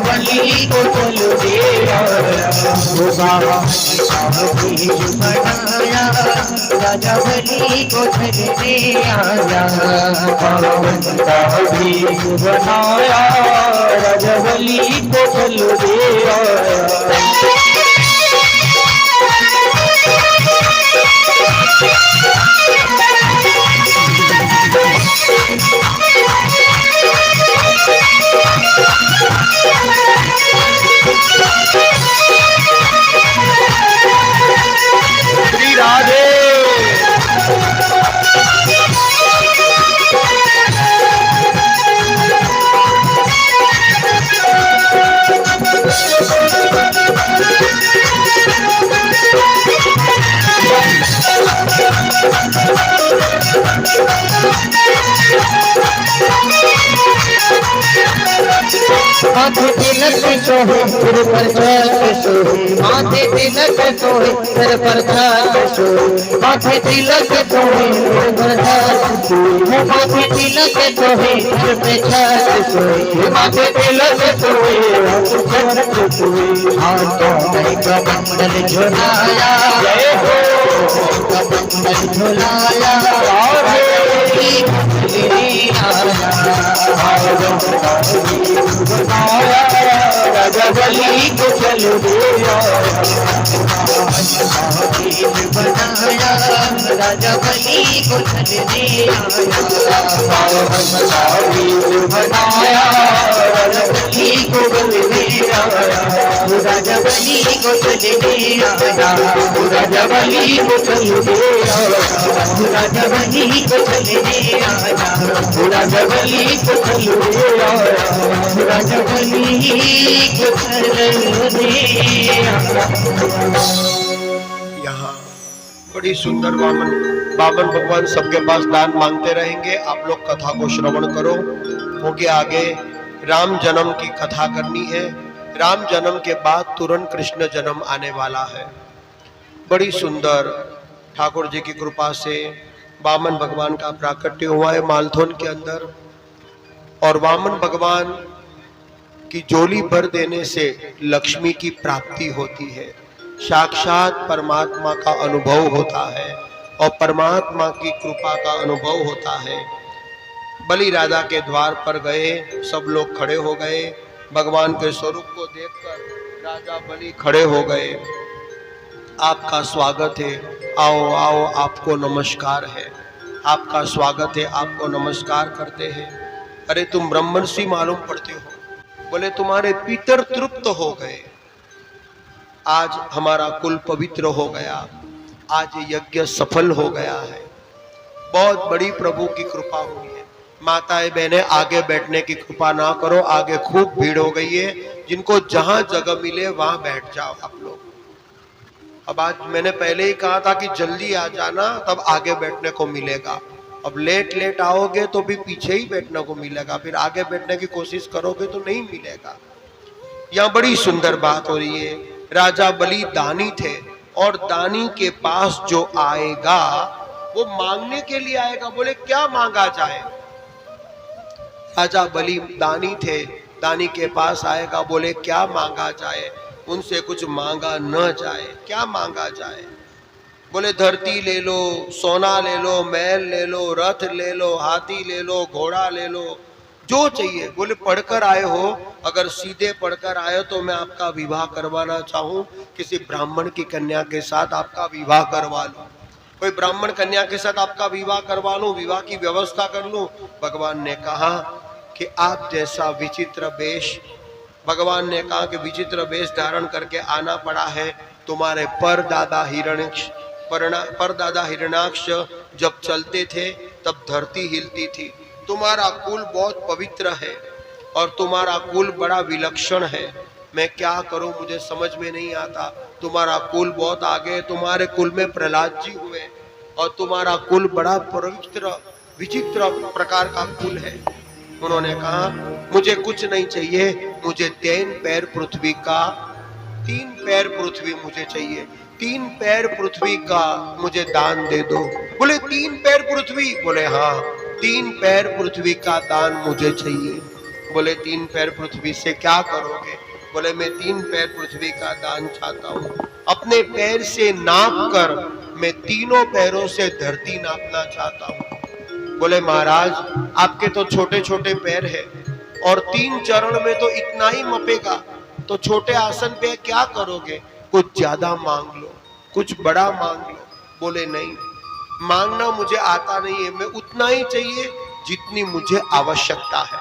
बलि को चल रे आया, वो बाबा बीज बनाया, राजा बलि को चल रे आया, बीज बनाया, राजा बलि को चल रे आया। श्री राधे। माथे तिलक सोहे सिर पर छाप सोहे, माथे तिलक सोहे सिर पर छाप सोहे, माथे तिलक सोहे सिर पर छाप सोहे, माथे तिलक सोहे सिर पे छाप सोहे, माथे तिलक सोहे सिर पे सोहे, हाथों में कमंडल झुलाया, जय हो कमंडल झुलाया, राजा बलि को चल रे बनाया, राजा बलि को चल रे बनाया, राजा बलि को चल रे राजा बलि को चल रे राजा बलि को चल रे राजा बलि को चल रे राजा बलि को चल रे राजा बलि को चल रे। यहाँ बड़ी सुंदर बामन भगवान सबके पास दान मांगते रहेंगे। आप लोग कथा को श्रवण करो, क्योंकि आगे राम जन्म की कथा करनी है। राम जन्म के बाद तुरंत कृष्ण जन्म आने वाला है। बड़ी सुंदर ठाकुर जी की कृपा से वामन भगवान का प्राकट्य हुआ है मालथोन के अंदर, और वामन भगवान की झोली भर देने से लक्ष्मी की प्राप्ति होती है, साक्षात परमात्मा का अनुभव होता है और परमात्मा की कृपा का अनुभव होता है। बलि राजा के द्वार पर गए, सब लोग खड़े हो गए। भगवान के स्वरूप को देखकर राजा बलि खड़े हो गए। आपका स्वागत है, आओ आओ, आपको नमस्कार है, आपका स्वागत है, आपको नमस्कार करते हैं। अरे तुम ब्रह्मर्षि मालूम पड़ते हो। बोले तुम्हारे पितर तृप्त हो गए, आज हमारा कुल पवित्र हो गया, आज यज्ञ सफल हो गया है। बहुत बड़ी प्रभु की कृपा हुई है। माताएं बहनें आगे बैठने की कृपा ना करो, आगे खूब भीड़ हो गई है। जिनको जहां जगह मिले वहां बैठ जाओ आप लोग। अब आज मैंने पहले ही कहा था कि जल्दी आ जाना, तब आगे बैठने को मिलेगा। अब लेट आओगे तो भी पीछे ही बैठने को मिलेगा, फिर आगे बैठने की कोशिश करोगे तो नहीं मिलेगा। यहाँ बड़ी सुंदर बात हो रही है। राजा बलि दानी थे, और दानी के पास जो आएगा वो मांगने के लिए आएगा। बोले क्या मांगा जाए? राजा बलि दानी थे, दानी के पास आएगा, बोले क्या मांगा जाए? उनसे कुछ मांगा न जाए। क्या मांगा जाए? बोले धरती ले लो, सोना ले लो, महल ले लो, रथ ले लो, हाथी ले लो, घोड़ा ले लो, जो चाहिए। बोले पढ़कर आए हो? अगर सीधे पढ़कर आए हो तो मैं आपका विवाह करवाना चाहूँ, किसी ब्राह्मण की कन्या के साथ आपका विवाह करवा लूँ, कोई ब्राह्मण कन्या के साथ आपका विवाह करवा लूँ, विवाह की व्यवस्था कर लूँ। भगवान ने कहा कि आप जैसा विचित्र वेश, भगवान ने कहा कि विचित्र वेश धारण करके आना पड़ा है। तुम्हारे परदादा हिरण्याक्ष जब चलते थे तब धरती हिलती थी। तुम्हारा कुल बहुत पवित्र है और तुम्हारा कुल बड़ा विलक्षण है। मैं क्या करूं, मुझे समझ में नहीं आता। तुम्हारा कुल बहुत आगे, तुम्हारे कुल में प्रहलाद जी हुए और तुम्हारा कुल बड़ा पवित्र विचित्र प्रकार का कुल है। उन्होंने कहा मुझे कुछ नहीं चाहिए, मुझे 3 पैर पृथ्वी का, 3 पैर पृथ्वी मुझे चाहिए, 3 पैर पृथ्वी का मुझे दान दे दो। बोले 3 पैर पृथ्वी? बोले हाँ, 3 पैर पृथ्वी का दान मुझे चाहिए। बोले 3 पैर पृथ्वी से क्या करोगे? बोले मैं 3 पैर पृथ्वी का दान चाहता हूँ। अपने पैर से नाप कर मैं तीनों पैरों से धरती नापना चाहता हूँ। बोले महाराज आपके तो छोटे छोटे पैर है और 3 चरण में तो इतना ही मपेगा, तो छोटे आसन पे क्या करोगे? कुछ ज्यादा मांग लो, कुछ बड़ा मांग लो। बोले नहीं, मांगना मुझे आता नहीं है, मैं उतना ही चाहिए जितनी मुझे आवश्यकता है।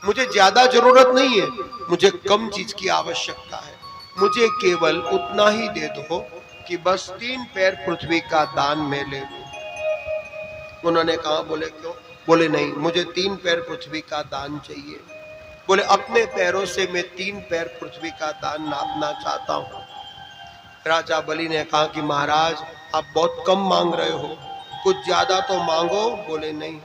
मुझे ज्यादा जरूरत नहीं है, मुझे कम चीज की आवश्यकता है। मुझे केवल उतना ही दे दो कि बस 3 पैर पृथ्वी का दान मैं ले लूं। उन्होंने कहा, बोले क्यों? बोले नहीं, मुझे 3 पैर पृथ्वी का दान चाहिए। बोले अपने पैरों से मैं 3 पैर पृथ्वी का दान नापना चाहता हूं। राजा बलि ने कहा कि महाराज आप बहुत कम मांग रहे हो, कुछ ज्यादा तो मांगो। बोले नहीं,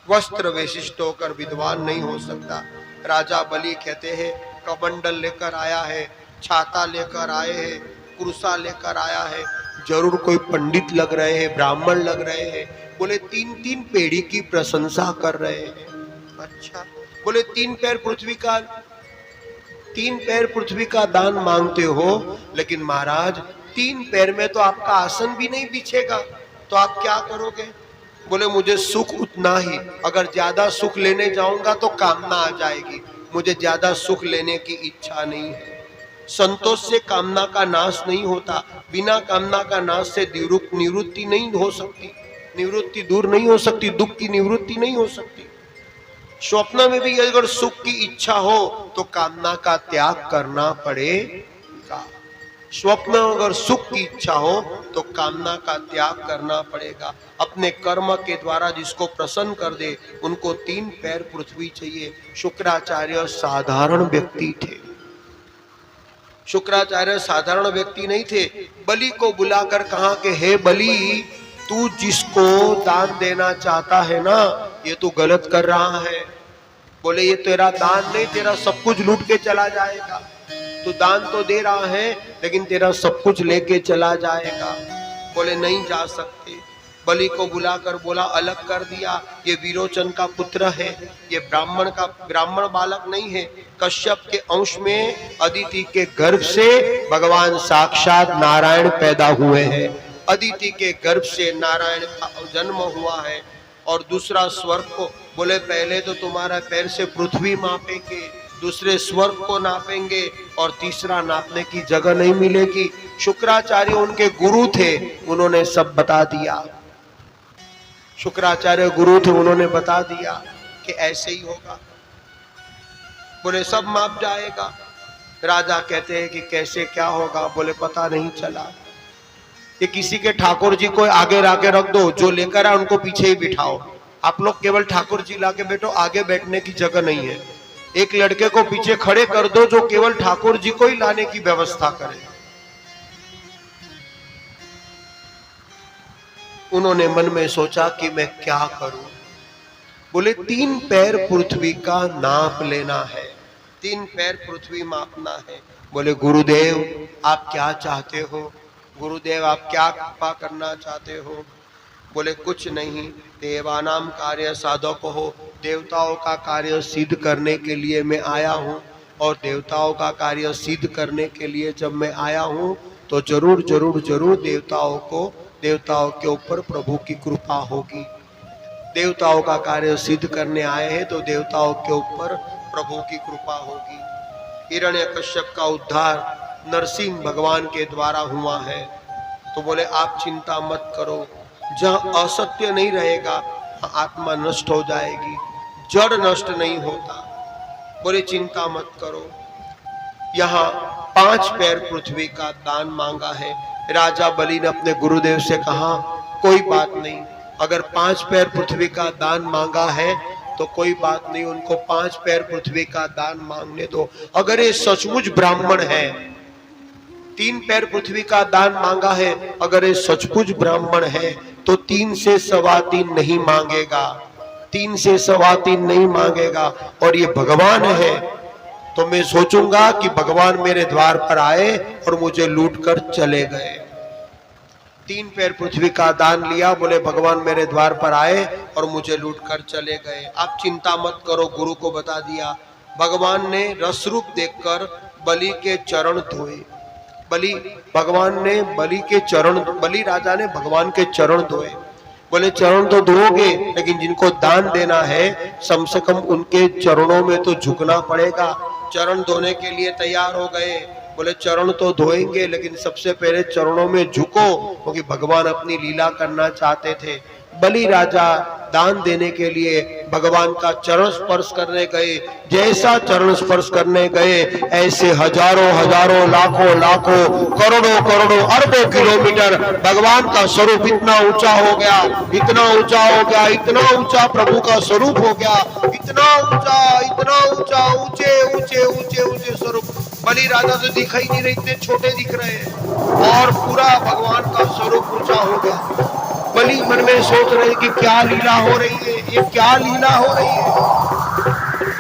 वस्त्र विशिष्ट होकर विद्वान नहीं हो सकता। राजा बलि कहते हैं कमंडल लेकर आया है, छाता लेकर आए हैं, कुर्सा लेकर आया है, जरूर कोई पंडित लग रहे हैं, ब्राह्मण लग रहे हैं। बोले 3-3 पेड़ी की प्रशंसा कर रहे हैं। अच्छा, बोले 3 पैर पृथ्वी का दान मांगते हो, लेकिन महाराज 3 पैर में तो आपका आसन भी नहीं बिछेगा, तो आप क्या करोगे? बोले मुझे सुख उतना ही, अगर ज्यादा सुख लेने जाऊंगा तो कामना आ जाएगी, मुझे ज्यादा सुख लेने की इच्छा नहीं है। संतोष से कामना का नाश नहीं होता, बिना कामना का नाश से निवृत्ति नहीं हो सकती, निवृत्ति दूर नहीं हो सकती, दुख की निवृत्ति नहीं हो सकती। स्वप्न में भी अगर सुख की इच्छा हो तो कामना का त्याग करना पड़ेगा। स्वप्न में अगर सुख की इच्छा हो तो कामना का त्याग करना पड़ेगा। अपने कर्म के द्वारा जिसको प्रसन्न कर दे उनको 3 पैर पृथ्वी चाहिए। शुक्राचार्य साधारण व्यक्ति थे। शुक्राचार्य साधारण व्यक्ति नहीं थे। बलि को बुलाकर कहा कि हे बलि, तू जिसको दान देना चाहता है ना, ये तू गलत कर रहा है। बोले ये तेरा दान नहीं, तेरा सब कुछ लूट के चला जाएगा। तू दान तो दे रहा है लेकिन तेरा सब कुछ लेके चला जाएगा। बोले नहीं जा सकते। बलि को बुलाकर बोला, अलग कर दिया, ये विरोचन का पुत्र है, ये ब्राह्मण बालक नहीं है। कश्यप के अंश में अदिति के गर्भ से भगवान साक्षात नारायण पैदा हुए हैं। अदिति के गर्भ से नारायण का जन्म हुआ है। और दूसरा स्वर्ग को बोले पहले तो तुम्हारा पैर से पृथ्वी मापेंगे, दूसरे स्वर्ग को नापेंगे और तीसरा नापने की जगह नहीं मिलेगी। शुक्राचार्य उनके गुरु थे, उन्होंने सब बता दिया। शुक्राचार्य गुरु थे, उन्होंने बता दिया कि ऐसे ही होगा। बोले सब माप जाएगा। राजा कहते हैं कि कैसे क्या होगा? बोले पता नहीं चला। ये किसी के ठाकुर जी को आगे लाके रख दो, जो लेकर आए उनको पीछे ही बिठाओ। आप लोग केवल ठाकुर जी लाके बैठो, आगे बैठने की जगह नहीं है। एक लड़के को पीछे खड़े कर दो जो केवल ठाकुर जी को ही लाने की व्यवस्था करे। उन्होंने मन में सोचा कि मैं क्या करूं। बोले 3 पैर पृथ्वी का नाप लेना है, 3 पैर पृथ्वी मापना है। बोले गुरुदेव आप क्या चाहते हो? गुरुदेव आप क्या कृपा करना चाहते हो? बोले कुछ नहीं, देवानाम कार्य साधक हो, देवताओं का कार्य सिद्ध करने के लिए मैं आया हूँ। और देवताओं का कार्य सिद्ध करने के लिए जब मैं आया हूँ तो जरूर जरूर जरूर देवताओं के ऊपर प्रभु की कृपा होगी। देवताओं का कार्य सिद्ध करने आए हैं तो देवताओं के ऊपर प्रभु की कृपा होगी। हिरण्यकश्यप का उद्धार नरसिंह भगवान के द्वारा हुआ है। तो बोले आप चिंता मत करो, जहाँ असत्य नहीं रहेगा आत्मा नष्ट हो जाएगी, जड़ नष्ट नहीं होता। बोले चिंता मत करो। यहाँ 5 पैर पृथ्वी का दान मांगा है। राजा बलि ने अपने गुरुदेव से कहा कोई बात नहीं, अगर 5 पैर पृथ्वी का दान मांगा है तो कोई बात नहीं, उनको 5 पैर पृथ्वी का दान मांगने दो। अगर ये सचमुच ब्राह्मण है, 3 पैर पृथ्वी का दान मांगा है, अगर ये सचमुच ब्राह्मण है तो 3 से 3.25 नहीं मांगेगा, 3 से 3.25 नहीं मांगेगा। और ये भगवान है तो मैं सोचूंगा कि भगवान मेरे द्वार पर आए और मुझे लूट कर चले गए। 3 पैर पृथ्वी का दान लिया। बोले भगवान मेरे द्वार पर आए और मुझे लूट कर चले गए। आप चिंता मत करो, गुरु को बता दिया। भगवान ने रस रूप देखकर बलि के चरण धोए। बलि राजा ने भगवान के चरण धोए। बोले चरण तो धोगे, लेकिन जिनको दान देना है कम से कम उनके चरणों में तो झुकना पड़ेगा। चरण धोने के लिए तैयार हो गए। बोले चरण तो धोएंगे, लेकिन सबसे पहले चरणों में झुको, क्योंकि भगवान अपनी लीला करना चाहते थे। बलि राजा दान देने के लिए भगवान का चरण स्पर्श करने गए। जैसा चरण स्पर्श करने गए, ऐसे हजारों हजारों लाखों करोड़ों अरबों किलोमीटर भगवान का स्वरूप इतना ऊंचा हो गया, इतना ऊंचा प्रभु का स्वरूप हो गया, इतना ऊंचा, ऊंचे स्वरूप। बलि राजा तो दिखाई नहीं रहे, इतने छोटे दिख रहे हैं, और पूरा भगवान का स्वरूप ऊंचा हो गया। बलि मन में सोच रहे कि क्या लीला हो रही है, ये क्या लीला हो रही है।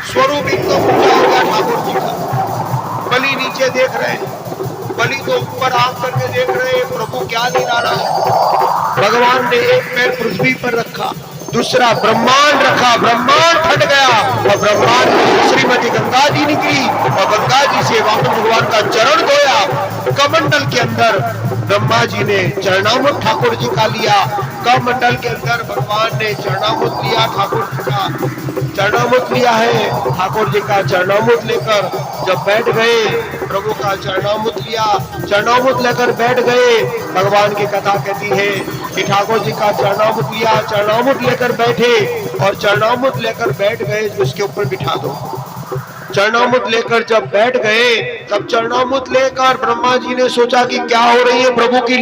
स्वरूप एकदम ऊंचा हो गया ठाकुर जी का। बलि नीचे देख रहे हैं, बलि तो ऊपर आंख करके देख रहे हैं, प्रभु क्या लीला रहा है। भगवान ने एक पैर पृथ्वी पर रखा, दूसरा ब्रह्मांड रखा, ब्रह्मांड फट गया और ब्रह्मांड में श्रीमती गंगा जी निकली और गंगा जी से वामन भगवान का चरण धोया। कमंडल के अंदर ब्रह्मा जी ने चरणामृत ठाकुर जी का लिया। कमंडल के अंदर भगवान ने चरणामृत लिया, ठाकुर जी का चरणामृत लिया है। ठाकुर जी का चरणामृत लेकर जब बैठ गए, प्रभु का चरणामृत लिया, चरणामृत लेकर बैठ गए। भगवान की कथा कहती है कि ठाकुर जी का चरणामृत लिया, चरणामृत लेकर बैठे और चरणामृत लेकर बैठ गए, उसके ऊपर बिठा दो। चरणामृत लेकर जब बैठ गए, तब चरणामृत लेकर ब्रह्मा जी ने सोचा कि क्या हो रही है प्रभु की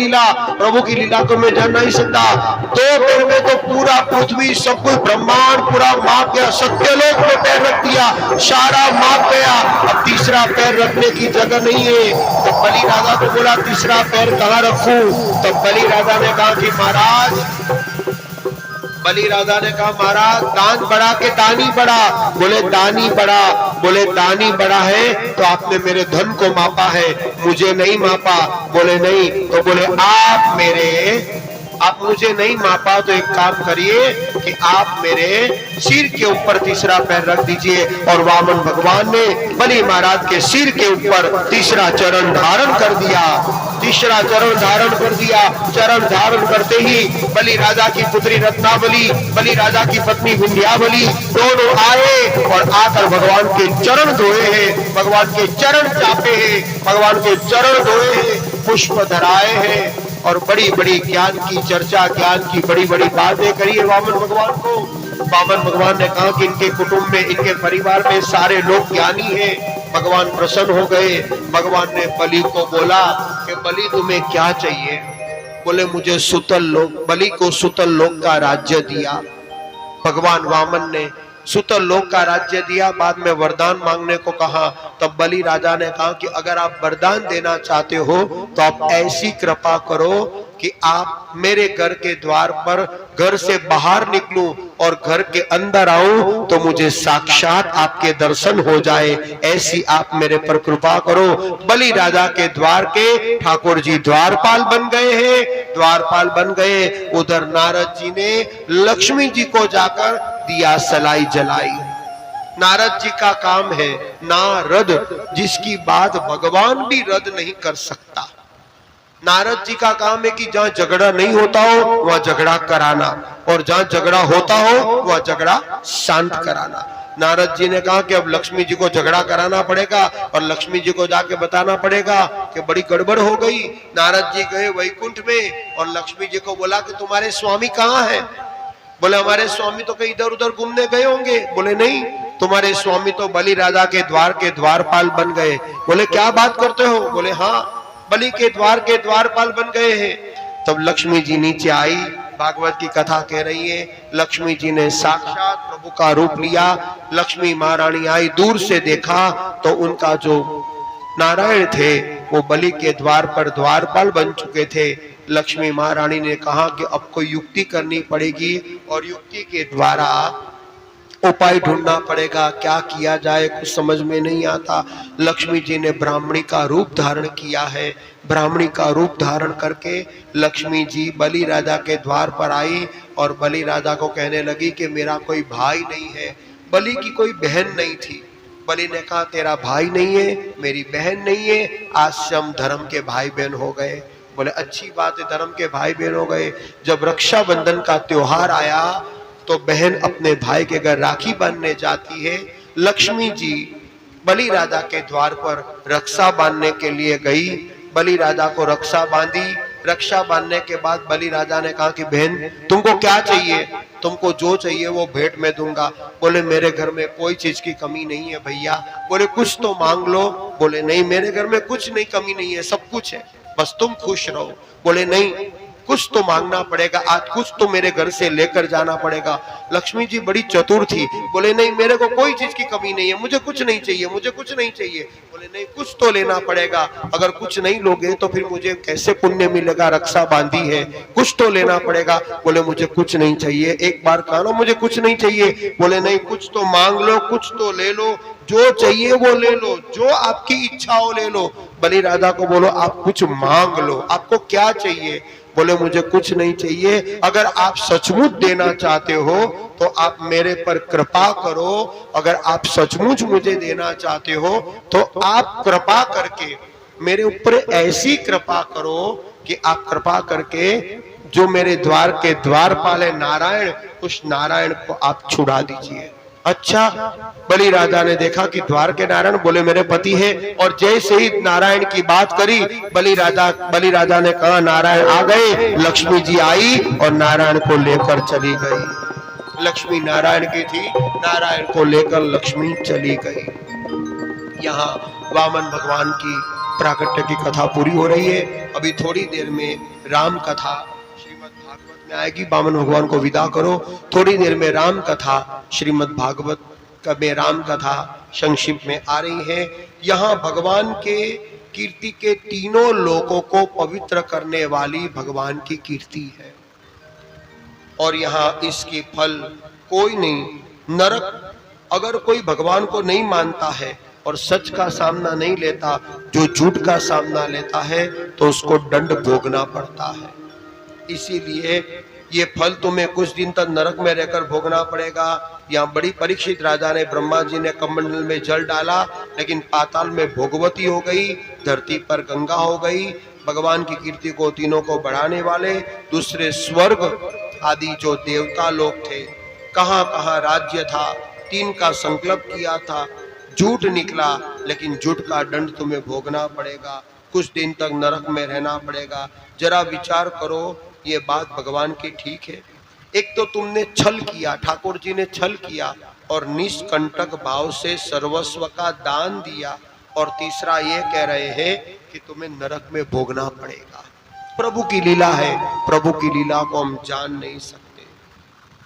लीला को मैं जान नहीं सकता। 2 पैर में तो पूरा पृथ्वी, सब कुछ ब्रह्मांड पूरा माप गया। सत्यलोक में पैर रख दिया, सारा माप गया। अब तीसरा पैर रखने की जगह नहीं है। तो बलि राजा को बोला तीसरा पैर कहाँ रखूं? तो बलि राजा ने कहा कि महाराज दान बढ़ा के दानी बढ़ा। बोले दानी बढ़ा है तो आपने मेरे धन को मापा है, मुझे नहीं मापा। बोले नहीं, तो बोले आप मुझे नहीं मापा, तो एक काम करिए कि आप मेरे सिर के ऊपर तीसरा पैर रख दीजिए। और वामन भगवान ने बलि महाराज के सिर के ऊपर तीसरा चरण धारण कर दिया। चरण धारण करते ही बलि राजा की पुत्री रत्नावली, बलि राजा की पत्नी विंध्यावली दोनों आए और आकर भगवान के चरण धोए हैं, भगवान के चरण चापे हैं, भगवान के चरण धोए हैं, पुष्प धराए हैं और बड़ी बड़ी ज्ञान की चर्चा, ज्ञान की बड़ी बड़ी बातें करी है वामन भगवान को। वामन भगवान ने कहा कि इनके कुटुंब में, इनके परिवार में सारे लोग ज्ञानी हैं। भगवान प्रसन्न हो गए। भगवान ने बलि को बोला कि बलि तुम्हें क्या चाहिए? बोले मुझे सुतल लोक, बलि को सुतल लोक का राज्य दिया। भगवान वामन ने सुतल लोक का राज्य दिया। बाद में वरदान मांगने को कहा। तब बलि राजा ने कहा कि अगर आप वरदान देना चाहते हो तो आप ऐसी कृपा करो कि आप मेरे घर के द्वार पर, घर से बाहर निकलूं और घर के अंदर आऊं तो मुझे साक्षात आपके दर्शन हो जाए, ऐसी आप मेरे पर कृपा करो। बलि राजा के द्वार के ठाकुर जी द्वारपाल बन गए हैं, द्वारपाल बन गए। उधर नारद जी ने लक्ष्मी जी को जाकर दिया सलाई जलाई। नारद जी का काम है नारद, जिसकी बात भगवान भी रद्द नहीं कर सकता। नारद जी का काम है कि जहां झगड़ा नहीं होता हो वहां झगड़ा कराना, और जहां झगड़ा होता हो वहां झगड़ा शांत कराना। नारद जी ने कहा कि अब लक्ष्मी जी को झगड़ा कराना पड़ेगा और लक्ष्मी जी को जाके बताना पड़ेगा कि बड़ी गड़बड़ हो गई। नारद जी गए वैकुंठ में और लक्ष्मी जी को बोला कि तुम्हारे स्वामी कहाँ हैं? बोले हमारे स्वामी तो कहीं इधर उधर घूमने गए होंगे। बोले नहीं, तुम्हारे स्वामी तो बलि राजा के द्वारपाल बन गए। बोले क्या बात करते हो? बोले हाँ, बलि के द्वारपाल बन गए हैं। तब लक्ष्मी जी नीचे आई। भागवत की कथा कह रही है, लक्ष्मी जी ने साक्षात प्रभु का रूप लिया। लक्ष्मी महारानी आई, दूर से देखा तो उनका जो नारायण थे वो बलि के द्वार पर द्वारपाल बन चुके थे। लक्ष्मी महारानी ने कहा कि अब कोई युक्ति करनी पड़ेगी और युक्ति के द्वारा उपाय ढूंढना पड़ेगा, क्या किया जाए कुछ समझ में नहीं आता। लक्ष्मी जी ने ब्राह्मणी का रूप धारण किया है। ब्राह्मणी का रूप धारण करके लक्ष्मी जी बलि राजा के द्वार पर आई और बलि राजा को कहने लगी कि मेरा कोई भाई नहीं है। बलि की कोई बहन नहीं थी। बलि ने कहा तेरा भाई नहीं है, मेरी बहन नहीं है, आज से हम धर्म के भाई बहन हो गए। बोले अच्छी बात है, धर्म के भाई बहन हो गए। जब रक्षाबंधन का त्योहार आया तो बहन अपने भाई के घर राखी बांधने जाती है। लक्ष्मी जी बलि राजा के द्वार पर रक्षा बांधने के लिए गई। बलि राजा को रक्षा बांधी। रक्षा बांधने के बाद बलि राजा ने कहा कि बहन तुमको क्या चाहिए, तुमको जो चाहिए वो भेंट में दूंगा। बोले मेरे घर में कोई चीज की कमी नहीं है भैया। बोले कुछ तो मांग लो। बोले नहीं मेरे घर में कुछ नहीं कमी नहीं है, सब कुछ है, बस तुम खुश रहो। बोले नहीं कुछ तो मांगना पड़ेगा, आज कुछ तो मेरे घर से लेकर जाना पड़ेगा। लक्ष्मी जी बड़ी चतुर थी। बोले नहीं मेरे को कोई चीज की कमी नहीं है, मुझे कुछ नहीं चाहिए, मुझे कुछ नहीं चाहिए। बोले नहीं कुछ तो लेना पड़ेगा, अगर कुछ नहीं लोगे तो फिर मुझे कैसे पुण्य मिलेगा, रक्षा बांधी है, कुछ तो लेना पड़ेगा। बोले मुझे कुछ नहीं चाहिए। एक बार कहा ना मुझे कुछ नहीं चाहिए। बोले नहीं कुछ तो मांग लो, कुछ तो ले लो, जो चाहिए वो ले लो, जो आपकी इच्छा हो ले लो। बलि राजा को बोलो आप कुछ मांग लो, आपको क्या चाहिए। बोले मुझे कुछ नहीं चाहिए, अगर आप सचमुच देना चाहते हो तो आप मेरे पर कृपा करो। अगर आप सचमुच मुझे देना चाहते हो तो आप कृपा करके मेरे ऊपर ऐसी कृपा करो कि आप कृपा करके जो मेरे द्वार के द्वारपाल है नारायण, उस नारायण को आप छुड़ा दीजिए। अच्छा बलि राजा ने देखा कि द्वार के नारायण बोले मेरे पति है, और जैसे ही नारायण की बात करी बलि राजा ने कहा नारायण आ गए। लक्ष्मी जी आई और नारायण को लेकर चली गई। लक्ष्मी नारायण की थी, नारायण को लेकर लक्ष्मी चली गई। यहाँ वामन भगवान की प्राकट्य की कथा पूरी हो रही है। अभी थोड़ी देर में राम कथा में आएगी। वामन भगवान को विदा करो। थोड़ी देर में राम कथा श्रीमद् भागवत में राम कथा संक्षिप्त में आ रही है। यहाँ भगवान के कीर्ति के तीनों लोकों को पवित्र करने वाली भगवान की कीर्ति है, और यहाँ इसकी फल कोई नहीं। नरक अगर कोई भगवान को नहीं मानता है और सच का सामना नहीं लेता, जो झूठ का सामना लेता है तो उसको दंड भोगना पड़ता है। इसीलिए ये फल तुम्हें कुछ दिन तक नरक में रहकर भोगना पड़ेगा। यहाँ बड़ी परीक्षित राजा ने ब्रह्मा जी ने कमंडल में जल डाला, लेकिन पाताल में भोगवती हो गई, धरती पर गंगा हो गई। भगवान की कीर्ति को तीनों को बढ़ाने वाले दूसरे स्वर्ग आदि जो देवता लोग थे, कहाँ कहाँ राज्य था, तीन का संकल्प किया था, झूठ निकला, लेकिन झूठ का दंड तुम्हें भोगना पड़ेगा। कुछ दिन तक नरक में रहना पड़ेगा। जरा विचार करो, ये बात भगवान की ठीक है? एक तो तुमने छल किया, ठाकुर जी ने छल किया और निष्कंटक भाव से सर्वस्व का दान दिया, और तीसरा ये कह रहे हैं कि तुम्हें नरक में भोगना पड़ेगा। प्रभु की लीला है, प्रभु की लीला को हम जान नहीं सकते।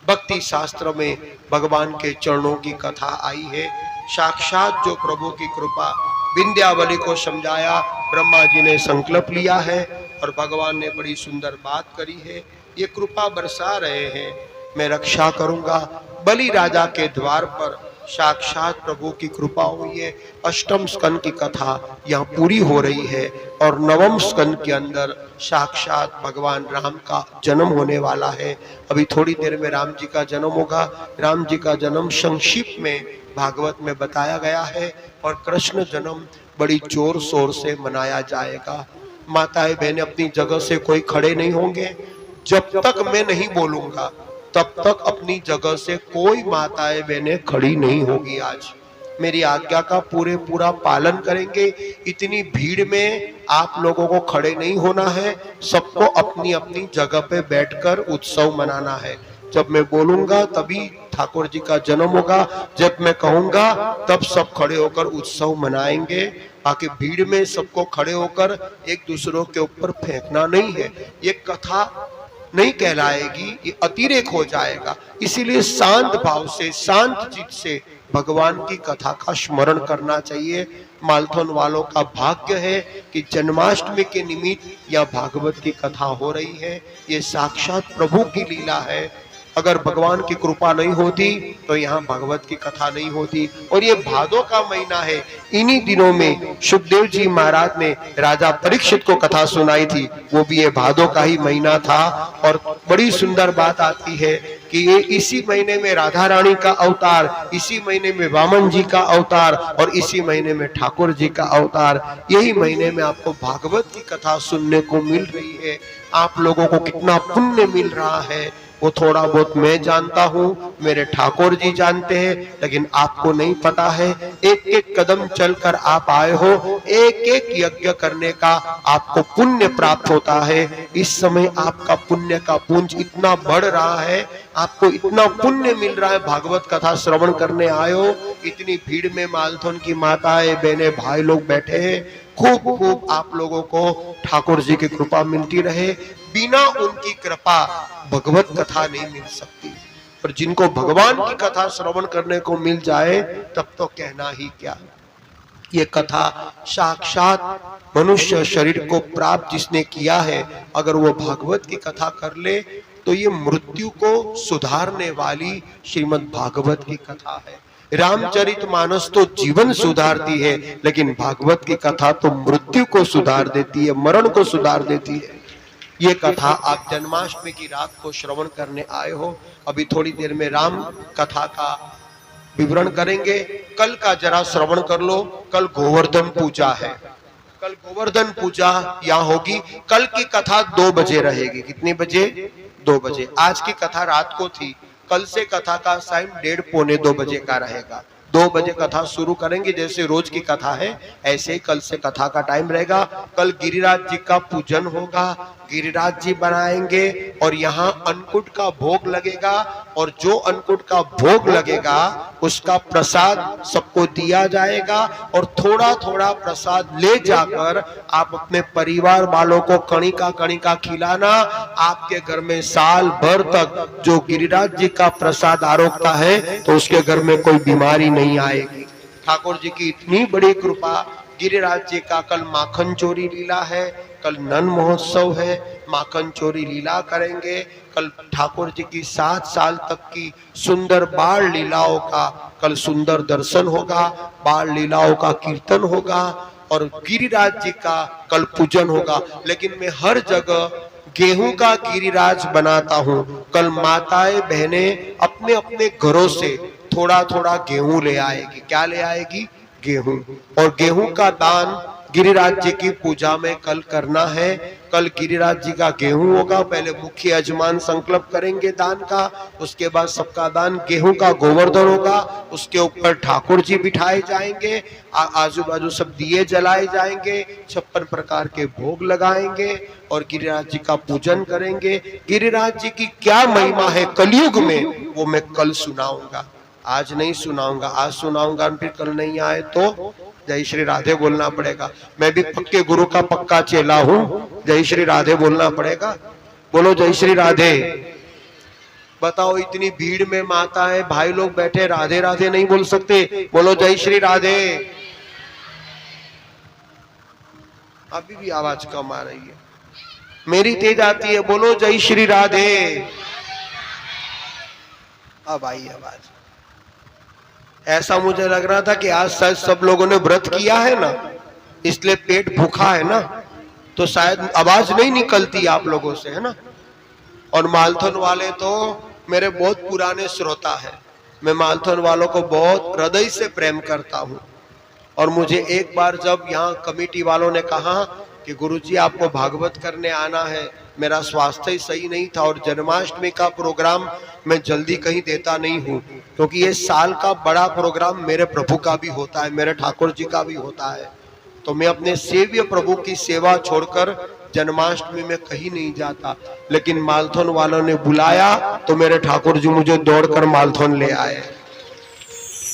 भक्ति शास्त्र में भगवान के चरणों की कथा आई है। साक्षात जो प्रभु की कृपा विंध्यावली को समझाया, ब्रह्मा जी ने संकल्प लिया है और भगवान ने बड़ी सुंदर बात करी है। ये कृपा बरसा रहे हैं, मैं रक्षा करूंगा। बलि राजा के द्वार पर साक्षात प्रभु की कृपा हुई है। अष्टम स्कंद की कथा यहाँ पूरी हो रही है, और नवम स्कंद के अंदर साक्षात भगवान राम का जन्म होने वाला है। अभी थोड़ी देर में राम जी का जन्म होगा। राम जी का जन्म संक्षिप्त में भागवत में बताया गया है, और कृष्ण जन्म बड़ी जोर शोर से मनाया जाएगा। माताएं बहनें अपनी जगह से कोई खड़े नहीं होंगे। जब तक मैं नहीं बोलूंगा तब तक अपनी जगह से कोई माताएं बहनें खड़ी नहीं होगी। आज मेरी आज्ञा का पूरा पालन करेंगे। इतनी भीड़ में आप लोगों को खड़े नहीं होना है, सबको अपनी अपनी जगह पे बैठकर उत्सव मनाना है। जब मैं बोलूंगा तभी ठाकुर जी का जन्म होगा, जब मैं कहूंगा तब सब खड़े होकर उत्सव मनाएंगे। बाकी भीड़ में सबको खड़े होकर एक दूसरों के ऊपर फेंकना नहीं है, ये कथा नहीं कहलाएगी, ये अतिरेक हो जाएगा। इसीलिए शांत भाव से, शांत चित्त से भगवान की कथा का स्मरण करना चाहिए। मालथन वालों का भाग्य है कि जन्माष्टमी के निमित्त यह भागवत की कथा हो रही है। ये साक्षात प्रभु की लीला है। अगर भगवान की कृपा नहीं होती तो यहाँ भागवत की कथा नहीं होती। और ये भादों का महीना है, इन्हीं दिनों में सुखदेव जी महाराज ने राजा परीक्षित को कथा सुनाई थी, वो भी ये भादों का ही महीना था। और बड़ी सुंदर बात आती है कि ये इसी महीने में राधा रानी का अवतार, इसी महीने में वामन जी का अवतार और इसी महीने में ठाकुर जी का अवतार, यही महीने में आपको भागवत की कथा सुनने को मिल रही है। आप लोगों को कितना पुण्य मिल रहा है वो थोड़ा बहुत मैं जानता हूँ, मेरे ठाकुर जी जानते हैं, लेकिन आपको नहीं पता है। एक एक कदम चलकर आप आए हो, एक एक यज्ञ करने का आपको पुण्य प्राप्त होता है। इस समय आपका पुण्य का पुंज इतना बढ़ रहा है, आपको इतना पुण्य मिल रहा है। भागवत कथा श्रवण करने आए हो, इतनी भीड़ में मालथन की माताएं बहनें भाई लोग बैठे हैं, खूब खूब आप लोगों को ठाकुर जी की कृपा मिलती रहे। बिना उनकी कृपा भगवत कथा नहीं मिल सकती, पर जिनको भगवान की कथा श्रवण करने को मिल जाए तब तो कहना ही क्या। ये कथा साक्षात मनुष्य शरीर को प्राप्त जिसने किया है, अगर वो भागवत की कथा कर ले तो ये मृत्यु को सुधारने वाली श्रीमद् भागवत की कथा है। रामचरितमानस तो जीवन सुधारती है, लेकिन भागवत की कथा तो मृत्यु को सुधार देती है, मरण को सुधार देती है। ये कथा आप जन्माष्टमी की रात को श्रवण करने आए हो। अभी थोड़ी देर में राम कथा का विवरण करेंगे। कल का जरा श्रवण कर लो, कल गोवर्धन पूजा है, कल गोवर्धन पूजा यहाँ होगी। कल की कथा 2 बजे रहेगी। कितने बजे? 2 बजे। आज की कथा रात को थी, कल से कथा का टाइम 1:30 पौने 2 बजे का रहेगा। 2 बजे कथा शुरू करेंगे, जैसे रोज की कथा है ऐसे ही कल से कथा का टाइम रहेगा। कल गिरिराज जी का पूजन होगा, गिरिराज जी बनाएंगे और यहाँ अन्नकूट का भोग लगेगा, और जो अन्नकूट का भोग लगेगा उसका प्रसाद सबको दिया जाएगा। और थोड़ा थोड़ा प्रसाद ले जाकर आप अपने परिवार वालों को कणिका कणिका खिलाना। आपके घर में साल भर तक जो गिरिराज जी का प्रसाद आरोगता है तो उसके घर में कोई बीमारी नहीं आएगी। ठाकुर जी की इतनी बड़ी कृपा। गिरिराज जी का कल माखन चोरी लीला है, कल नन महोत्सव है, माखन चोरी लीला करेंगे। कल ठाकुर जी की 7 साल तक की सुंदर बाल लीलाओं का कल सुंदर दर्शन होगा, बाल लीलाओं का कीर्तन होगा और गिरिराज जी का कल पूजन होगा। लेकिन मैं हर जगह गेहूं का गिरिराज बनाता हूँ। कल माताएं बहनें अपने अपने घरों से थोड़ा थोड़ा गेहूं ले आएगी। क्या ले आएगी? गेहूं। और गेहूं का दान गिरिराज जी की पूजा में कल करना है। कल गिरिराज जी का गेहूं होगा। पहले मुख्य यजमान संकल्प करेंगे दान का, उसके बाद सबका दान गेहूं का गोवर्धन होगा। उसके ऊपर ठाकुर जी बिठाए जाएंगे, आजू बाजू सब दिए जलाए जाएंगे, 56 प्रकार के भोग लगाएंगे और गिरिराज जी का पूजन करेंगे। गिरिराज जी की क्या महिमा है कलयुग में, वो मैं कल सुनाऊंगा, आज नहीं सुनाऊंगा। आज सुनाऊंगा फिर कल नहीं आए तो जय श्री राधे बोलना पड़ेगा। मैं भी पक्के गुरु का पक्का चेला हूँ, जय श्री राधे बोलना पड़ेगा। बोलो जय श्री राधे। बताओ इतनी भीड़ में माताएं भाई लोग बैठे, राधे राधे नहीं बोल सकते? बोलो जय श्री राधे। अभी भी आवाज कम आ रही है, मेरी तेज आती है। बोलो जय श्री राधे। अब आई आवाज। ऐसा मुझे लग रहा था कि आज शायद सब लोगों ने व्रत किया है ना, इसलिए पेट भूखा है ना, तो शायद आवाज नहीं निकलती आप लोगों से, है ना। और मालथन वाले तो मेरे बहुत पुराने श्रोता हैं। मैं मालथन वालों को बहुत हृदय से प्रेम करता हूँ। और मुझे एक बार जब यहाँ कमेटी वालों ने कहा कि गुरुजी आपको भागवत करने आना है, मेरा स्वास्थ्य ही सही नहीं था और जन्माष्टमी का प्रोग्राम मैं जल्दी कहीं देता नहीं हूँ, क्योंकि ये साल का बड़ा प्रोग्राम मेरे प्रभु का भी होता है, मेरे ठाकुर जी का भी होता है। तो मैं अपने सेव्य प्रभु की सेवा छोड़कर जन्माष्टमी में कहीं नहीं जाता। लेकिन मालथन वालों ने बुलाया तो मेरे ठाकुर जी मुझे दौड़कर मालथन ले आए।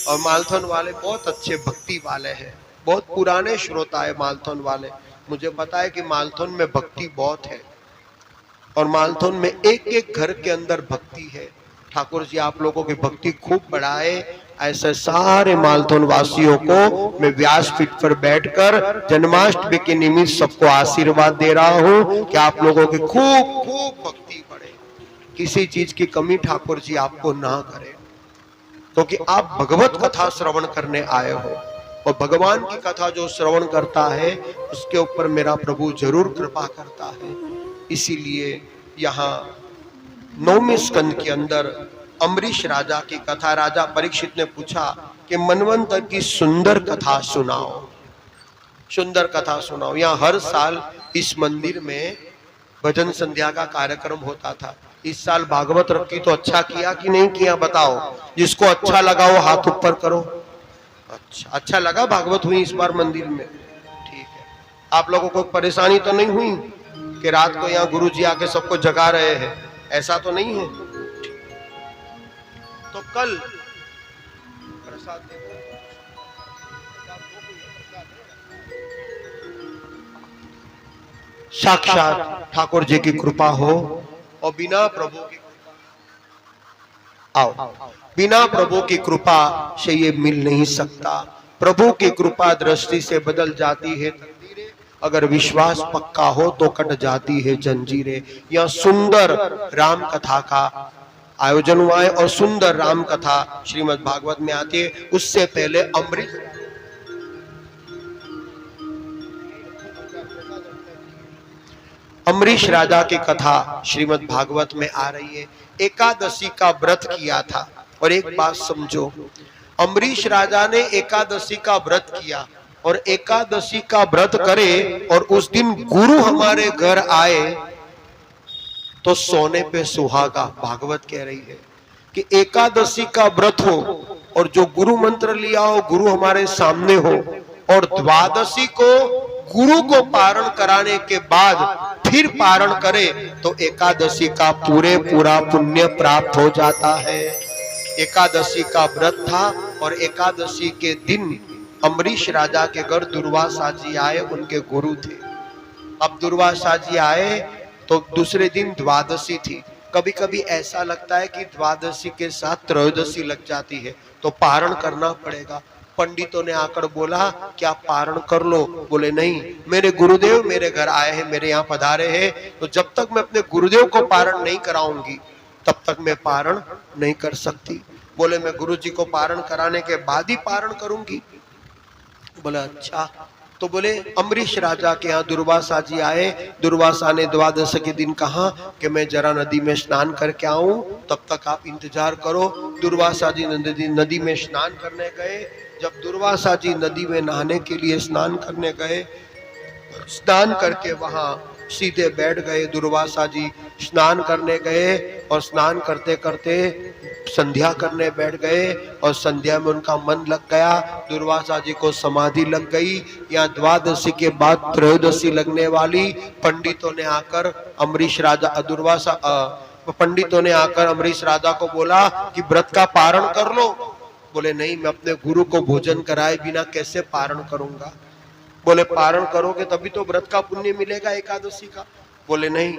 और मालथन वाले बहुत अच्छे भक्ति वाले हैं, बहुत पुराने श्रोता है मालथन वाले। मुझे पता है कि मालथन में भक्ति बहुत है और मालथन में एक एक घर के अंदर भक्ति है। ठाकुर जी आप लोगों की भक्ति खूब बढ़ाए। ऐसे सारे मालथन वासियों को मैं व्यासपीठ पर बैठकर जन्माष्टमी के निमित्त सबको आशीर्वाद दे रहा हूँ कि आप लोगों की खूब खूब भक्ति बढ़े। किसी चीज की कमी ठाकुर जी आपको ना करें, क्योंकि आप भगवत कथा श्रवण करने आए हो और भगवान की कथा जो श्रवण करता है उसके ऊपर मेरा प्रभु जरूर कृपा करता है। इसीलिए यहाँ 9वें स्कंद के अंदर अम्बरीश राजा की कथा, राजा परीक्षित ने पूछा कि मनवंतर की सुंदर कथा सुनाओ, सुंदर कथा सुनाओ। यहाँ हर साल इस मंदिर में भजन संध्या का कार्यक्रम होता था। इस साल भागवत रखी तो अच्छा किया कि नहीं किया बताओ? जिसको अच्छा लगा वो हाथ ऊपर करो। अच्छा लगा भागवत हुई इस बार मंदिर में? ठीक है। आप लोगों को परेशानी तो नहीं हुई कि रात को यहाँ गुरु जी आके सबको जगा रहे हैं? ऐसा तो नहीं है। तो कल प्रसाद साक्षात ठाकुर जी की कृपा हो और बिना प्रभु की बिना प्रभु की कृपा से ये मिल नहीं सकता। प्रभु की कृपा दृष्टि से बदल जाती है तकदीरें, अगर विश्वास पक्का हो तो कट जाती है जंजीरें। यह सुंदर राम कथा का आयोजन हुआ है और सुंदर राम कथा श्रीमद् भागवत में आती है। उससे पहले अम्बरीश राजा की कथा श्रीमद् भागवत में आ रही है। एकादशी का व्रत किया था और एक बात समझो, अम्बरीश राजा ने एकादशी का व्रत किया और एकादशी का व्रत करे और उस दिन गुरु हमारे घर आए तो सोने पे सुहागा। भागवत कह रही है कि एकादशी का व्रत हो और जो गुरु मंत्र लिया हो, गुरु हमारे सामने हो और द्वादशी को गुरु को पारण कराने के बाद फिर पारण करे तो एकादशी का पूरा पुण्य प्राप्त हो जाता है। एकादशी का व्रत था और एकादशी के दिन अम्बरीश राजा के घर दुर्वासा जी आए, उनके गुरु थे। अब दुर्वासा जी आए तो दूसरे दिन द्वादशी थी। कभी कभी ऐसा लगता है कि द्वादशी के साथ त्रयोदशी लग जाती है तो पारण करना पड़ेगा। पंडितों ने आकर बोला क्या पारण कर लो? बोले नहीं, मेरे गुरुदेव मेरे घर आए हैं, मेरे यहाँ पधारे हैं, तो जब तक मैं अपने गुरुदेव को पारण नहीं कराऊंगी तब तक मैं पारण नहीं कर सकती। बोले मैं गुरु जी को पारण कराने के बाद ही पारण करूंगी। बोला अच्छा। तो बोले अम्बरीश राजा के यहाँ दुर्वासा जी आए। दुर्वासा ने द्वादश के दिन कहा कि मैं जरा नदी में स्नान करके आऊं, तब तक आप इंतजार करो। दुर्वासा जी नदी में स्नान करने गए। जब दुर्वासा जी नदी में नहाने के लिए स्नान करने गए, स्नान करके वहां सीधे बैठ गए। दुर्वासा जी स्नान करने गए और स्नान करते करते संध्या करने बैठ गए और संध्या में उनका मन लग गया। दुर्वासा जी को समाधि लग गई। यहाँ द्वादशी के बाद त्रयोदशी लगने वाली। पंडितों ने आकर अम्बरीश राजा को बोला कि व्रत का पारण कर लो। बोले नहीं, मैं अपने गुरु को भोजन कराए बिना कैसे पारण करूंगा। बोले पारण करोगे तभी तो व्रत का पुण्य मिलेगा एकादशी का। बोले नहीं,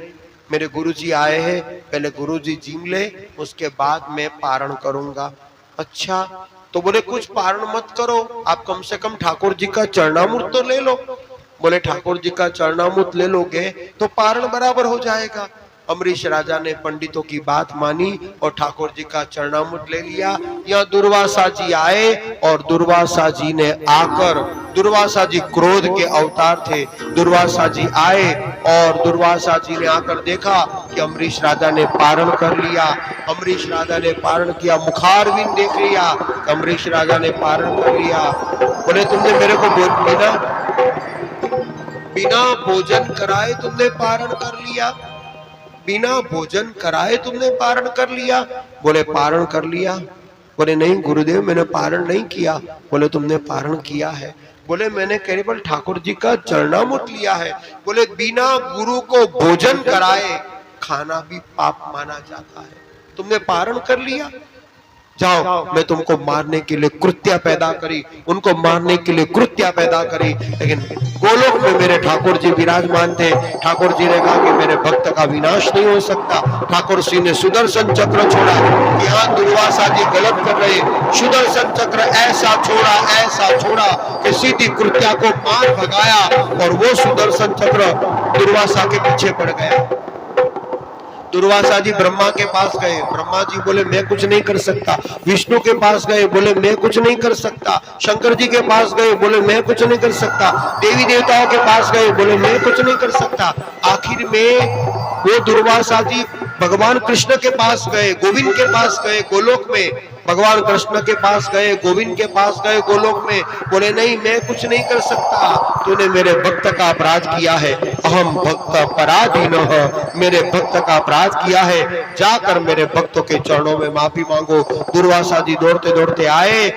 मेरे गुरुजी आए हैं, पहले गुरुजी जीम ले उसके बाद मैं पारण करूंगा। अच्छा। तो बोले कुछ पारण मत करो, आप कम से कम ठाकुर जी का चरणामृत तो ले लो। बोले ठाकुर जी का चरणामृत ले लोगे तो पारण बराबर हो जाएगा। अम्बरीश राजा ने पंडितों की बात मानी और ठाकुर जी का चरणामृत ले लिया। यहाँ दुर्वासा जी आए और दुर्वासा जी ने आकर, दुर्वासा जी क्रोध के अवतार थे। दुर्वासा जी आए और दुर्वासा जी ने आकर देखा कि अम्बरीश राजा ने पारण कर लिया। अम्बरीश राजा ने पारण किया, मुखारविंद देख लिया, अम्बरीश राजा ने पारण कर लिया। बोले तुमने मेरे को बिना भोजन कराए तुमने पारण कर लिया? बिना भोजन कराए तुमने पारण कर लिया? बोले पारण कर लिया। बोले नहीं गुरुदेव, मैंने पारण नहीं किया। बोले तुमने पारण किया है। बोले मैंने केवल ठाकुर जी का चरणामृत लिया है। बोले बिना गुरु को भोजन कराए खाना भी पाप माना जाता है, तुमने पारण कर लिया। जाओ, मैं तुमको मारने के लिए कृत्या पैदा करी, उनको मारने के लिए कृत्या पैदा करी, लेकिन गोलोक में मेरे ठाकुर जी विराजमान थे। ठाकुर जी ने कहा कि मेरे भक्त का विनाश नहीं हो सकता। ठाकुर जी ने सुदर्शन चक्र छोड़ा। यहाँ दुर्वासा जी गलत कर रहे, सुदर्शन चक्र ऐसा छोड़ा कि सीधी कृत्या को मार भगाया और वो सुदर्शन चक्र दुर्वासा के पीछे पड़ गया। दुर्वासा जी ब्रह्मा के पास गए, ब्रह्मा जी बोले मैं कुछ नहीं कर सकता। विष्णु के पास गए, बोले मैं कुछ नहीं कर सकता। शंकर जी के पास गए, बोले मैं कुछ नहीं कर सकता। देवी देवताओं के पास गए, बोले मैं कुछ नहीं कर सकता। आखिर में वो दुर्वासा जी भगवान कृष्ण के पास गए, गोविंद के पास गए गोलोक में। भगवान कृष्ण के पास गए, गोविंद के पास गए गोलोक में। बोले नहीं, मैं कुछ नहीं कर सकता, तूने मेरे भक्त का अपराध किया है। अहम भक्त अपराधीनः, मेरे भक्त का अपराध किया है, जाकर मेरे भक्तों के चरणों में माफी मांगो। दुर्वासा जी दौड़ते दौड़ते आए,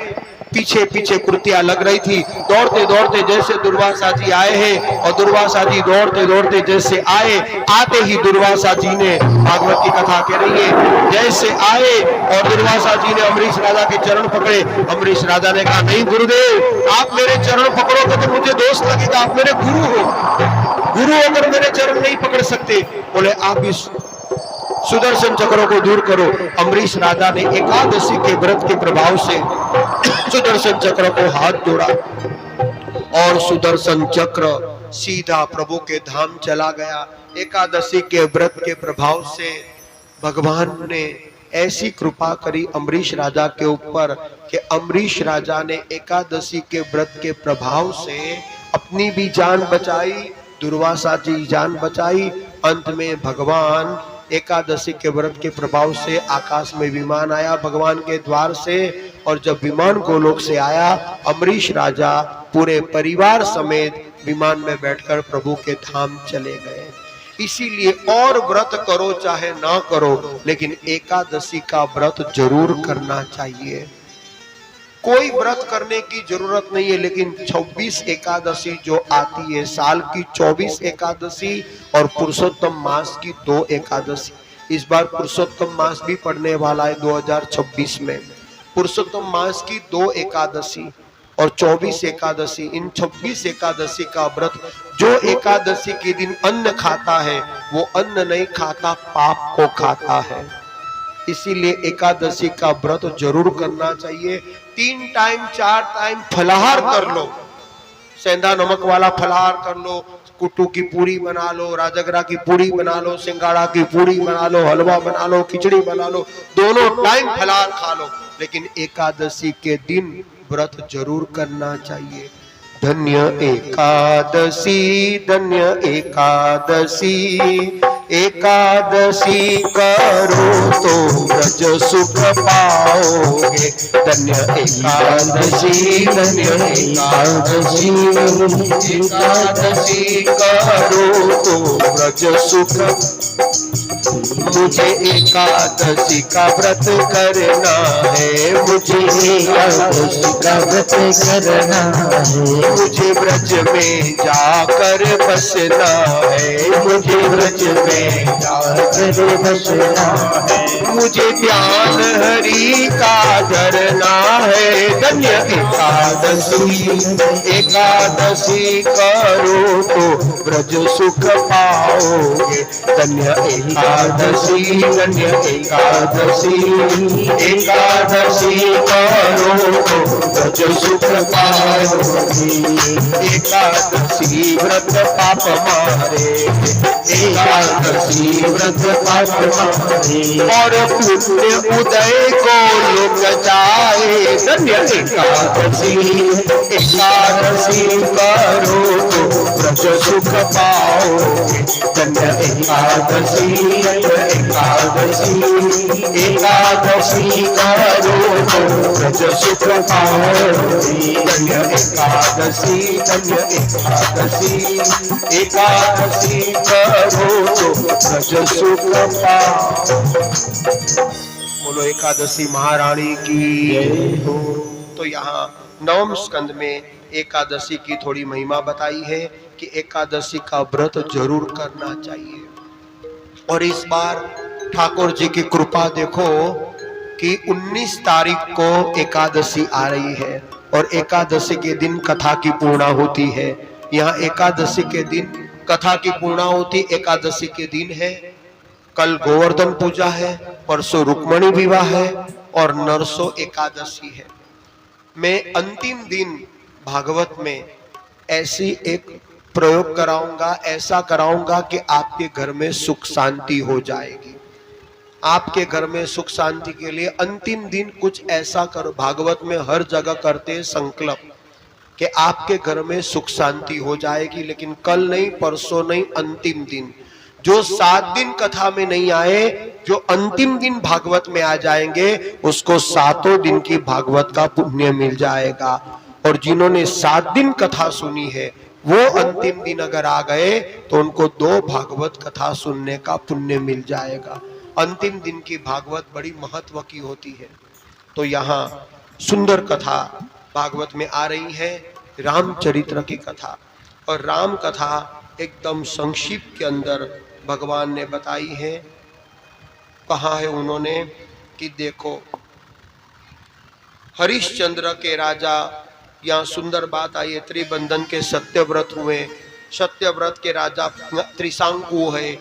पीछे पीछे कुर्तियां लग रही थी। दौड़ते दौड़ते जैसे दुर्वासा जी आए हैं, और दुर्वासा जी दौड़ते दौड़ते जैसे आए, आते ही दुर्वासा जी ने, भागवत की कथा कह रही है, जैसे आए और दुर्वासा जी ने अम्बरीश राजा के चरण पकड़े। अम्बरीश राजा ने कहा नहीं गुरुदेव, आप मेरे चरण पकड़ोगे तो मुझे दोष लगेगा, आप मेरे गुरु हो, गुरु होकर मेरे चरण नहीं पकड़ सकते। बोले आप इस सुदर्शन चक्रों को दूर करो। अम्बरीश राजा ने एकादशी के व्रत के प्रभाव से सुदर्शन चक्र को हाथ जोड़ा और सुदर्शन चक्र सीधा प्रभु के धाम चला गया। एकादशी के व्रत के प्रभाव से भगवान ने ऐसी कृपा करी अम्बरीश राजा के ऊपर कि अम्बरीश राजा ने एकादशी के व्रत के प्रभाव से अपनी भी जान बचाई, दुर्वासा जी जान बचाई। अंत में भगवान एकादशी के व्रत के प्रभाव से आकाश में विमान आया भगवान के द्वार से, और जब विमान गोलोक से आया, अम्बरीश राजा पूरे परिवार समेत विमान में बैठकर प्रभु के धाम चले गए। इसीलिए और व्रत करो चाहे ना करो, लेकिन एकादशी का व्रत जरूर करना चाहिए। कोई व्रत करने की जरूरत नहीं है, लेकिन 26 एकादशी जो आती है, साल की 24 एकादशी और पुरुषोत्तम मास की 2 एकादशी, इस बार पुरुषोत्तम मास भी पड़ने वाला है 2026 में। पुरुषोत्तम मास की 2 एकादशी और 24 एकादशी, इन 26 एकादशी का व्रत, जो एकादशी के दिन अन्न खाता है वो अन्न नहीं खाता, पाप को खाता है। इसीलिए एकादशी का व्रत जरूर करना चाहिए। 3 टाइम 4 टाइम फलाहार कर लो, सेंधा नमक वाला फलाहार कर लो, कुट्टू की पूरी बना लो, राजगरा की पूरी बना लो, सिंगाड़ा की पूरी बना लो, हलवा बना लो, खिचड़ी बना लो, दोनों टाइम फलाहार खा लो, लेकिन एकादशी के दिन व्रत जरूर करना चाहिए। धन्य एकादशी, धन्य एकादशी, एकादशी करो तो ब्रज सुख पाओगे। धन्य एकादशी, धन्य एकादशी, एकादशी करो तो ब्रज सुख। मुझे एकादशी का व्रत करना है, मुझे एकादशी का व्रत करना है, मुझे ब्रज में जाकर बसना है, मुझे ब्रज में जाकर बसना है, मुझे ध्यान हरि का धरना है। धन्य एकादशी, एकादशी करो तो ब्रज सुख पाओगे। धन्य एकादशी, धन्य एकादशी, एकादशी करो तो ब्रज सुख पाओगे। एकादशी व्रत पाप मारे, एकादशी व्रत पाप मारे, और पुण्य उदय को लोक जाए। धन्य एकादशी, एकादशी करो तो ब्रज सुख पाओगे। धन्य एकादशी, एकादशी, एकादशी करो तो ब्रज सुख पाओगे। धन्य एकादशी, धन्य एकादशी, एकादशी करो तो ब्रज सुख पाओगे। बोलो एकादशी महारानी की हो। तो यहाँ 9वें स्कंद में एकादशी की थोड़ी महिमा बताई है कि एकादशी का व्रत जरूर करना चाहिए। और इस बार ठाकुर जी की कृपा देखो कि 19 तारीख को एकादशी आ रही है, और एकादशी के दिन कथा की पूर्णाहुति है। यहाँ एकादशी के दिन कथा की पूर्णाहुति एकादशी के दिन है। कल गोवर्धन पूजा है, परसों रुक्मणी विवाह है, और नरसों एकादशी है। मैं अंतिम दिन भागवत में ऐसी एक प्रयोग कराऊंगा, ऐसा कराऊंगा कि आपके घर में सुख शांति हो जाएगी। आपके घर में सुख शांति के लिए अंतिम दिन कुछ ऐसा करो। भागवत में हर जगह करते हैं संकल्प कि आपके घर में सुख शांति हो जाएगी, लेकिन कल नहीं, परसों नहीं, अंतिम दिन। जो 7 दिन कथा में नहीं आए, जो अंतिम दिन भागवत में आ जाएंगे, उसको 7 दिन की भागवत का पुण्य मिल जाएगा। और जिन्होंने 7 दिन कथा सुनी है, वो अंतिम दिन अगर आ गए तो उनको 2 भागवत कथा सुनने का पुण्य मिल जाएगा। अंतिम दिन की भागवत बड़ी महत्व की होती है। तो यहाँ सुंदर कथा भागवत में आ रही है, रामचरित्र की कथा। और राम कथा एकदम संक्षिप्त के अंदर भगवान ने बताई है। कहा है उन्होंने कि देखो, हरिश्चंद्र के राजा, यहाँ सुंदर बात आई है, त्रिबंधन के सत्यव्रत हुए। सत्यव्रत के राजा त्रिशंकु है।